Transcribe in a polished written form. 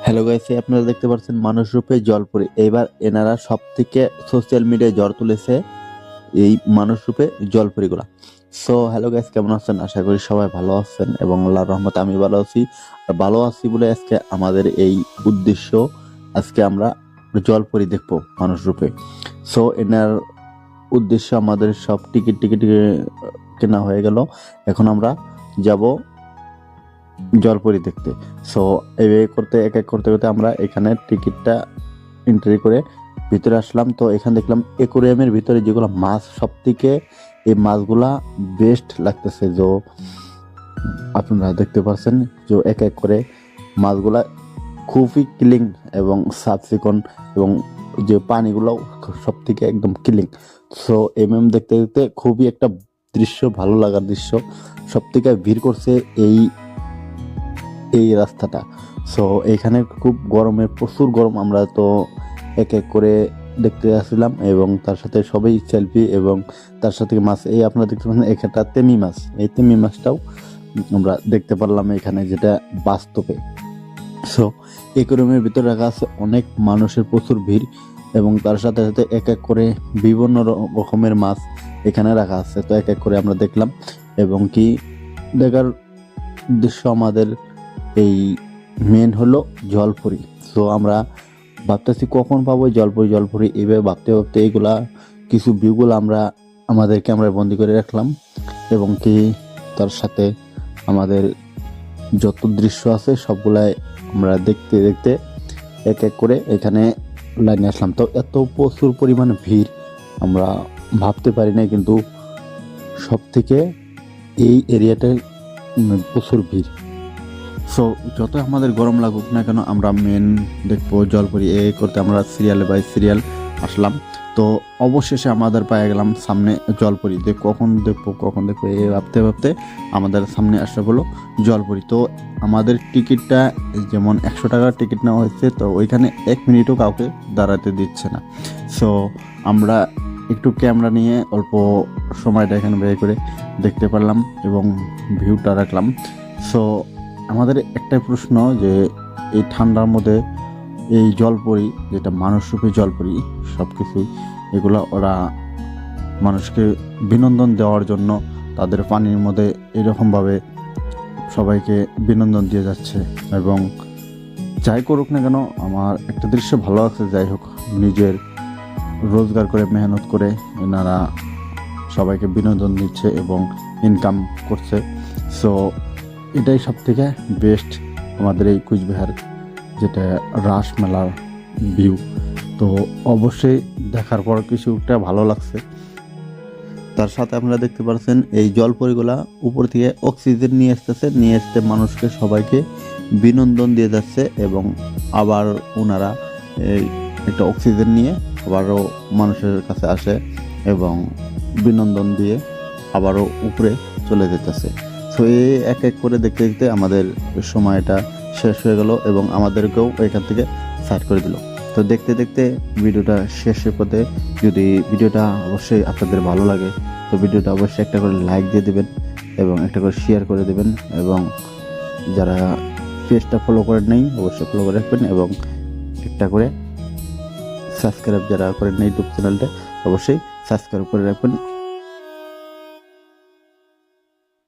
Hello guys, আপনারা দেখতে পাচ্ছেন মানুষ রূপে জলপরি। এবার এনারা সব থেকে সোশ্যাল মিডিয়ায় জ্বর তুলেছে এই মানুষ রূপে জলপরিগুলা। সো হ্যালো গাইস, কেমন আছেন? আশা করি সবাই ভালো আছেন এবং আল্লাহর রহমতে আমি ভালো আছি। আর ভালো আছি বলে আজকে আমাদের এই উদ্দেশ্য, আজকে আমরা জলপরি দেখবো মানুষ রূপে। সো এনার উদ্দেশ্য আমাদের সব টিকিট কেনা হয়ে গেল। এখন আমরা যাব জলপরি দেখতে। সো এইভাবে করতে এক এক করতে করতে আমরা এখানে টিকিটটা এন্ট্রি করে ভিতরে আসলাম। তো এখানে দেখলাম অ্যাকোয়ারিয়ামের ভিতরে যেগুলো মাছ, সব থেকে এই মাছগুলা বেস্ট লাগতেছে। যে আপনারা দেখতে পাচ্ছেন যে এক এক করে মাছগুলা খুবই ক্লিন এবং সাফ চিকন, এবং যে পানিগুলো সব থেকে একদম ক্লিন। সো দেখতে দেখতে খুবই একটা দৃশ্য, ভালো লাগার দৃশ্য। সব থেকে ভিড় করছে এই রাস্তাটা। সো এখানে খুব গরমে, প্রচুর গরম। আমরা তো এক এক করে দেখতে আসছিলাম এবং তার সাথে সবাই সেলফি, এবং তার সাথে মাছ, এই আপনারা দেখতে পাচ্ছেন এখানটা তেমি মাছ। এই তেমি মাছটাও আমরা দেখতে পারলাম এখানে, যেটা বাস্তবে। সো একুরিয়ামের ভিতরে রাখা আছে অনেক মানুষের, প্রচুর ভিড়, এবং তার সাথে সাথে এক এক করে বিভিন্ন রকমের মাছ এখানে রাখা আছে। তো এক এক করে আমরা দেখলাম, এবং কি দেখার উদ্দেশ্য আমাদের এই মেন হলো জলপরি। সো আমরা ভাবতেছি কখন পাবো জলপরি। এইভাবে ভাবতে ভাবতে এইগুলা কিছু ভিউগুলো আমরা আমাদের ক্যামেরায় বন্দি করে রাখলাম, এবং কি তার সাথে আমাদের যত দৃশ্য আছে সবগুলাই আমরা দেখতে দেখতে এক এক করে এখানে লাইনে আসলাম। তো এত প্রচুর পরিমাণ ভিড় আমরা ভাবতে পারি না, কিন্তু সব থেকে এই এরিয়াটায় প্রচুর ভিড়। সো যত আমাদের গরম লাগুক না কেন, আমরা মেন দেখবো জলপরি। এই করতে আমরা সিরিয়ালে বাই সিরিয়াল আসলাম। তো অবশেষে আমাদের পেয়ে গেলাম সামনে জলপরি। কখন দেখবো এই ভাবতে ভাবতে আমাদের সামনে আসা হলো জলপরি। তো আমাদের টিকিটটা যেমন 100 টাকার টিকিট নেওয়া হয়েছে, তো ওইখানে 1 মিনিটও কাউকে দাঁড়াতে দিচ্ছে না। সো আমরা একটু ক্যামেরা নিয়ে অল্প সময়টা এখানে ব্যয় করে দেখতে পারলাম এবং ভিউটা রাখলাম। সো আমাদের একটাই প্রশ্ন, যে এই ঠান্ডার মধ্যে এই জলপরি, যেটা মানুষরূপী জলপরি, সব কিছুই এগুলো ওরা মানুষকে বিনোদন দেওয়ার জন্য তাদের পানির মধ্যে এরকমভাবে সবাইকে বিনোদন দিয়ে যাচ্ছে। এবং যাই করুক না কেন, আমার একটা দৃশ্য ভালো লাগছে। যাই হোক, নিজের রোজগার করে, মেহনত করে এনারা সবাইকে বিনোদন দিচ্ছে এবং ইনকাম করছে। সো এটাই সব থেকে বেস্ট আমাদের এই কুচবিহার, যেটা রাস মেলার ভিউ। তো অবশ্যই দেখার পর কিছুটা ভালো লাগছে। তার সাথে আপনারা দেখতে পাচ্ছেন এই জলপরিগুলা উপর থেকে অক্সিজেন নিয়ে আসতে মানুষকে, সবাইকে বিনোদন দিয়ে যাচ্ছে, এবং আবার ওনারা এই একটা অক্সিজেন নিয়ে আবারও মানুষের কাছে আসে এবং বিনোদন দিয়ে আবারও উপরে চলে যেতেছে। তো এই এক এক করে দেখতে দেখতে আমাদের সময়টা শেষ হয়ে গেল, এবং আমাদেরকেও এখান থেকে সাইড করে দিল। তো দেখতে দেখতে ভিডিওটা শেষের পথে। যদি ভিডিওটা অবশ্যই আপনাদের ভালো লাগে, তো ভিডিওটা অবশ্যই একটা করে লাইক দিয়ে দেবেন এবং একটা করে শেয়ার করে দেবেন, এবং যারা পেজটা ফলো করেন নাই অবশ্যই ফলো করে রাখবেন, এবং একটা করে সাবস্ক্রাইব যারা করেন না ইউটিউব চ্যানেলটা অবশ্যই সাবস্ক্রাইব করে রাখবেন।